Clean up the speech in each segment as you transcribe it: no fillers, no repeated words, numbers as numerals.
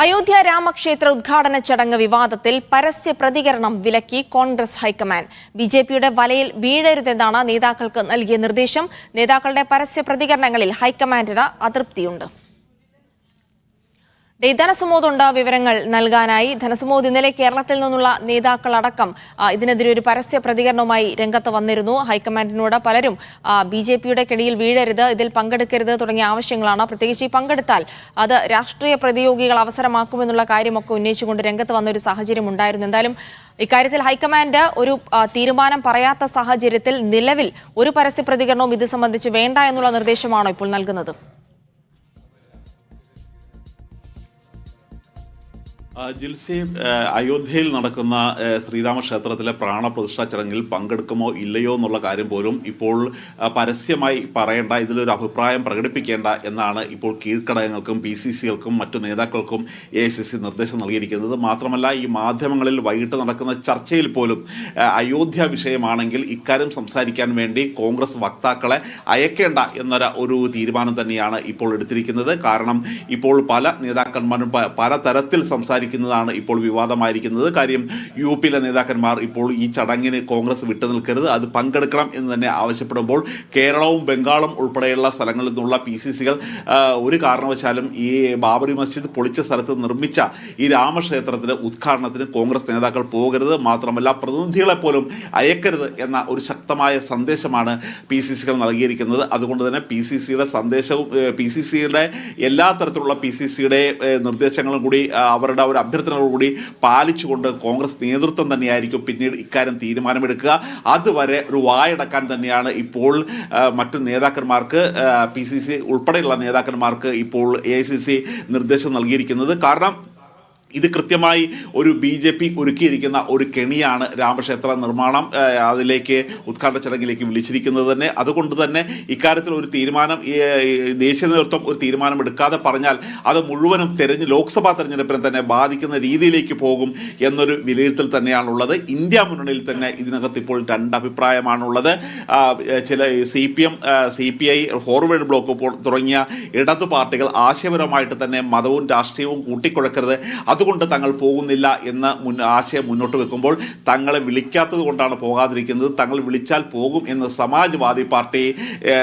അയോധ്യ രാമക്ഷേത്ര ഉദ്ഘാടന ചടങ്ങ് വിവാദത്തിൽ പരസ്യ പ്രതികരണം വിലക്കി കോൺഗ്രസ് ഹൈക്കമാൻഡ്. ബിജെപിയുടെ വലയിൽ വീഴരുതെന്നാണ് നേതാക്കൾക്ക് നൽകിയ നിർദ്ദേശം. നേതാക്കളുടെ പരസ്യ പ്രതികരണങ്ങളിൽ ഹൈക്കമാൻഡിന് അതൃപ്തിയുണ്ട്. ധനസുമോദുണ്ട് വിവരങ്ങൾ നൽകാനായി. ധനസുമോദ്, ഇന്നലെ കേരളത്തിൽ നിന്നുള്ള നേതാക്കളടക്കം ഇതിനെതിരെ ഒരു പരസ്യ പ്രതികരണവുമായി രംഗത്ത് വന്നിരുന്നു. ഹൈക്കമാൻഡിനോട് പലരും ബിജെപിയുടെ കെണിയിൽ വീഴരുത്, ഇതിൽ പങ്കെടുക്കരുത് തുടങ്ങിയ ആവശ്യങ്ങളാണ്. പ്രത്യേകിച്ച് ഈ പങ്കെടുത്താൽ അത് രാഷ്ട്രീയ പ്രതിയോഗികൾ അവസരമാക്കുമെന്നുള്ള കാര്യമൊക്കെ ഉന്നയിച്ചുകൊണ്ട് രംഗത്ത് വന്നൊരു സാഹചര്യം ഉണ്ടായിരുന്നു. എന്തായാലും ഇക്കാര്യത്തിൽ ഹൈക്കമാൻഡ് ഒരു തീരുമാനം പറയാത്ത സാഹചര്യത്തിൽ നിലവിൽ ഒരു പരസ്യ പ്രതികരണവും ഇത് സംബന്ധിച്ച് വേണ്ട എന്നുള്ള നിർദ്ദേശമാണോ ഇപ്പോൾ നൽകുന്നത്? ജിൽസി, അയോധ്യയിൽ നടക്കുന്ന ശ്രീരാമക്ഷേത്രത്തിലെ പ്രാണപ്രതിഷ്ഠാ ചടങ്ങിൽ പങ്കെടുക്കുമോ ഇല്ലയോ എന്നുള്ള കാര്യം പോലും ഇപ്പോൾ പരസ്യമായി പറയേണ്ട, ഇതിലൊരു അഭിപ്രായം പ്രകടിപ്പിക്കേണ്ട എന്നാണ് ഇപ്പോൾ കീഴ്ഘടകങ്ങൾക്കും PCCകൾക്കും മറ്റു നേതാക്കൾക്കും AICC നിർദ്ദേശം നൽകിയിരിക്കുന്നത്. മാത്രമല്ല, ഈ മാധ്യമങ്ങളിൽ വൈകിട്ട് നടക്കുന്ന ചർച്ചയിൽ പോലും അയോധ്യ വിഷയമാണെങ്കിൽ ഇക്കാര്യം സംസാരിക്കാൻ വേണ്ടി കോൺഗ്രസ് വക്താക്കളെ അയക്കേണ്ട എന്നൊരു തീരുമാനം തന്നെയാണ് ഇപ്പോൾ എടുത്തിരിക്കുന്നത്. കാരണം ഇപ്പോൾ പല നേതാക്കന്മാരും പലതരത്തിൽ സംസാരിക്കുന്നതാണ് ഇപ്പോൾ വിവാദമായിരിക്കുന്നത്. കാര്യം UPയിലെ നേതാക്കന്മാർ ഇപ്പോൾ ഈ ചടങ്ങിന് കോൺഗ്രസ് വിട്ടുനിൽക്കരുത്, അത് പങ്കെടുക്കണം എന്ന് തന്നെ ആവശ്യപ്പെടുമ്പോൾ കേരളവും ബംഗാളും ഉൾപ്പെടെയുള്ള സ്ഥലങ്ങളിൽ നിന്നുള്ള PCCകൾ ഒരു കാരണവശാലും ഈ ബാബറി മസ്ജിദ് പൊളിച്ച സ്ഥലത്ത് നിർമ്മിച്ച ഈ രാമക്ഷേത്രത്തിന്റെ ഉദ്ഘാടനത്തിന് കോൺഗ്രസ് നേതാക്കൾ പോകരുത്, മാത്രമല്ല പ്രതിനിധികളെ പോലും അയക്കരുത് എന്ന ഒരു ശക്തമായ സന്ദേശമാണ് PCCകൾ നൽകിയിരിക്കുന്നത്. അതുകൊണ്ട് തന്നെ PCCയുടെ സന്ദേശവും PCCയുടെ എല്ലാ തരത്തിലുള്ള PCCയുടെ നിർദ്ദേശങ്ങളും കൂടി അവരുടെ ഒരു അഭ്യർത്ഥനകളോടുകൂടി പാലിച്ചുകൊണ്ട് കോൺഗ്രസ് നേതൃത്വം തന്നെയായിരിക്കും പിന്നീട് ഇക്കാര്യം തീരുമാനമെടുക്കുക. അതുവരെ ഒരു വായടക്കാൻ തന്നെയാണ് ഇപ്പോൾ മറ്റു നേതാക്കന്മാർക്ക്, PCC ഉൾപ്പെടെയുള്ള നേതാക്കന്മാർക്ക് ഇപ്പോൾ AICC നിർദ്ദേശം നൽകിയിരിക്കുന്നത്. കാരണം ഇത് കൃത്യമായി ഒരു BJP ഒരുക്കിയിരിക്കുന്ന ഒരു കെണിയാണ് രാമക്ഷേത്ര നിർമ്മാണം അതിലേക്ക് ഉദ്ഘാടന ചടങ്ങിലേക്ക് വിളിച്ചിരിക്കുന്നത് തന്നെ. അതുകൊണ്ട് തന്നെ ഇക്കാര്യത്തിൽ ഒരു തീരുമാനം ദേശീയ നേതൃത്വം ഒരു തീരുമാനം എടുക്കാതെ പറഞ്ഞാൽ അത് മുഴുവനും ലോക്സഭാ തെരഞ്ഞെടുപ്പിനെ തന്നെ ബാധിക്കുന്ന രീതിയിലേക്ക് പോകും എന്നൊരു വിലയിരുത്തൽ തന്നെയാണുള്ളത്. ഇന്ത്യ മുന്നണിയിൽ തന്നെ ഇതിനകത്ത് ഇപ്പോൾ രണ്ടഭിപ്രായമാണുള്ളത്. ചില CPM, CPI, ഫോർവേഡ് ബ്ലോക്ക് തുടങ്ങിയ ഇടതു പാർട്ടികൾ ആശയപരമായിട്ട് തന്നെ മതവും രാഷ്ട്രീയവും കൂട്ടിക്കുഴക്കരുത്, അതുകൊണ്ട് തങ്ങൾ പോകുന്നില്ല എന്ന ആശയം മുന്നോട്ട് വെക്കുമ്പോൾ തങ്ങളെ വിളിക്കാത്തത് കൊണ്ടാണ് പോകാതിരിക്കുന്നത്, തങ്ങൾ വിളിച്ചാൽ പോകും എന്ന് സമാജ്വാദി പാർട്ടി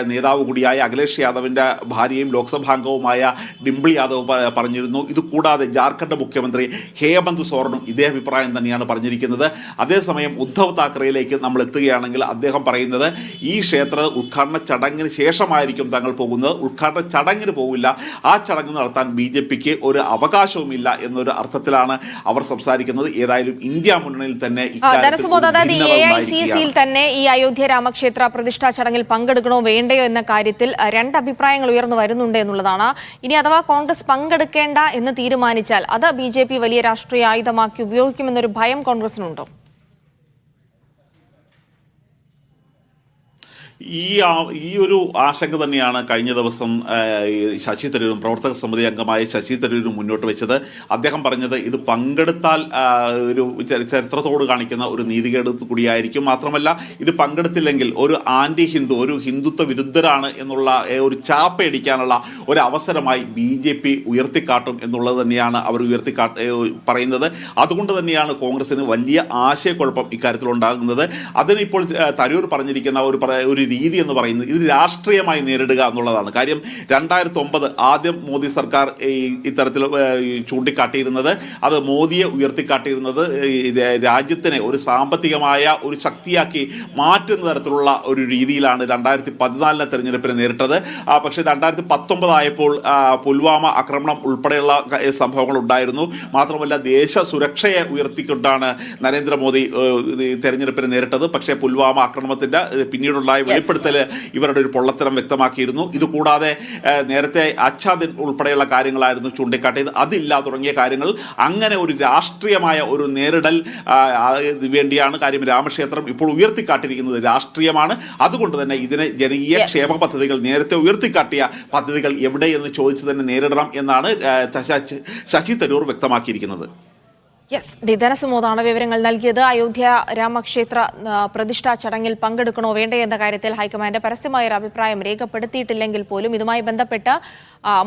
നേതാവ് കൂടിയായ അഖിലേഷ് യാദവിൻ്റെ ഭാര്യയും ലോക്സഭാംഗവുമായ ഡിംപിൾ യാദവ് പറഞ്ഞിരുന്നു. ഇത് കൂടാതെ ജാർഖണ്ഡ് മുഖ്യമന്ത്രി ഹേമന്ത് സോറനും ഇതേ അഭിപ്രായം തന്നെയാണ് പറഞ്ഞിരിക്കുന്നത്. അതേസമയം ഉദ്ധവ് താക്കറയിലേക്ക് നമ്മൾ എത്തുകയാണെങ്കിൽ അദ്ദേഹം പറയുന്നത് ഈ ക്ഷേത്ര ഉദ്ഘാടന ചടങ്ങിന് ശേഷമായിരിക്കും തങ്ങൾ പോകുന്നത്, ഉദ്ഘാടന ചടങ്ങിന് പോകില്ല, ആ ചടങ്ങ് നടത്താൻ BJPക്ക് ഒരു അവകാശവുമില്ല എന്നൊരു അർത്ഥത്തിലാണ് അവർ സംസാരിക്കുന്നത്. ഏതായാലും ഇന്ത്യ മുന്നണിയിൽ തന്നെ AICCയിൽ തന്നെ ഈ അയോധ്യ രാമക്ഷേത്ര പ്രതിഷ്ഠാ ചടങ്ങിൽ പങ്കെടുക്കണോ വേണ്ടയോ എന്ന കാര്യത്തിൽ രണ്ട് അഭിപ്രായങ്ങൾ ഉയർന്നു വരുന്നുണ്ട് എന്നുള്ളതാണ്. ഇനി അഥവാ കോൺഗ്രസ് പങ്കെടുക്കേണ്ട എന്ന് തീരുമാനിച്ചാൽ അത് BJP വലിയ രാഷ്ട്രീയ ആയുധമാക്കി ഉപയോഗിക്കുമെന്നൊരു ഭയം കോൺഗ്രസിനുണ്ടോ? ഈ ഒരു ആശങ്ക തന്നെയാണ് കഴിഞ്ഞ ദിവസം ശശി തരൂരും പ്രവർത്തക സമിതി അംഗമായ ശശി തരൂരും മുന്നോട്ട് വെച്ചത്. അദ്ദേഹം പറഞ്ഞത് ഇത് പങ്കെടുത്താൽ ഒരു ചരിത്രത്തോട് കാണിക്കുന്ന ഒരു നീതികേട് കൂടിയായിരിക്കും, മാത്രമല്ല ഇത് പങ്കെടുത്തില്ലെങ്കിൽ ഒരു ആന്റി ഹിന്ദു, ഒരു ഹിന്ദുത്വ വിരുദ്ധരാണ് എന്നുള്ള ഒരു ചാപ്പയടിക്കാനുള്ള ഒരു അവസരമായി BJP ഉയർത്തിക്കാട്ടും എന്നുള്ളത് തന്നെയാണ് അവർ പറയുന്നത്. അതുകൊണ്ട് തന്നെയാണ് കോൺഗ്രസിന് വലിയ ആശയക്കുഴപ്പം ഇക്കാര്യത്തിൽ ഉണ്ടാകുന്നത്. അതിനിപ്പോൾ തരൂർ പറഞ്ഞിരിക്കുന്ന ഒരു രീതി എന്ന് പറയുന്നത് ഇത് രാഷ്ട്രീയമായി നേരിടുക എന്നുള്ളതാണ്. കാര്യം 2009 ആദ്യം മോദി സർക്കാർ ഇത്തരത്തിൽ ചൂണ്ടിക്കാട്ടിയിരുന്നത്, അത് മോദിയെ ഉയർത്തിക്കാട്ടിയിരുന്നത് രാജ്യത്തിനെ ഒരു സാമ്പത്തികമായ ഒരു ശക്തിയാക്കി മാറ്റുന്ന തരത്തിലുള്ള ഒരു രീതിയിലാണ് 2014 തെരഞ്ഞെടുപ്പിനെ നേരിട്ടത്. പക്ഷേ 2019 ആയപ്പോൾ പുൽവാമ ആക്രമണം ഉൾപ്പെടെയുള്ള സംഭവങ്ങൾ ഉണ്ടായിരുന്നു. മാത്രമല്ല ദേശ സുരക്ഷയെ ഉയർത്തിക്കൊണ്ടാണ് നരേന്ദ്രമോദി തെരഞ്ഞെടുപ്പിനെ നേരിട്ടത്. പക്ഷേ പുൽവാമ ആക്രമണത്തിന്റെ പിന്നീടുണ്ടായ വെളിപ്പെടുത്തൽ ഇവരുടെ ഒരു പൊള്ളത്തരം വ്യക്തമാക്കിയിരുന്നു. ഇതുകൂടാതെ നേരത്തെ അച്ഛാദിൻ ഉൾപ്പെടെയുള്ള കാര്യങ്ങളായിരുന്നു ചൂണ്ടിക്കാട്ടിയത്, അതില്ല തുടങ്ങിയ കാര്യങ്ങൾ. അങ്ങനെ ഒരു രാഷ്ട്രീയമായ ഒരു നേരിടൽ വേണ്ടിയാണ് കാര്യം രാമക്ഷേത്രം ഇപ്പോൾ ഉയർത്തിക്കാട്ടിയിരിക്കുന്നത് രാഷ്ട്രീയമാണ്. അതുകൊണ്ട് തന്നെ ഇതിനെ ജനകീയ ക്ഷേമ പദ്ധതികൾ, നേരത്തെ ഉയർത്തിക്കാട്ടിയ പദ്ധതികൾ എവിടെ എന്ന് ചോദിച്ചു തന്നെ നേരിടണം എന്നാണ് ശശി തരൂർ വ്യക്തമാക്കിയിരിക്കുന്നത്. യെസ് ഡി ധനസുമോദാണ് വിവരങ്ങൾ നൽകിയത്. അയോധ്യ രാമക്ഷേത്ര പ്രതിഷ്ഠാ ചടങ്ങിൽ പങ്കെടുക്കണോ വേണ്ടേ എന്ന കാര്യത്തിൽ ഹൈക്കമാൻഡ് പരസ്യമായ ഒരു അഭിപ്രായം രേഖപ്പെടുത്തിയിട്ടില്ലെങ്കിൽ പോലും ഇതുമായി ബന്ധപ്പെട്ട്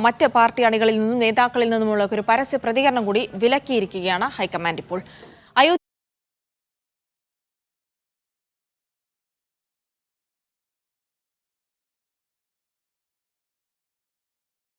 മറ്റ് പാർട്ടി അണികളിൽ നിന്നും നേതാക്കളിൽ നിന്നുമുള്ള ഒരു പരസ്യ പ്രതികരണം കൂടി വിലക്കിയിരിക്കുകയാണ് ഹൈക്കമാൻഡ് ഇപ്പോൾ.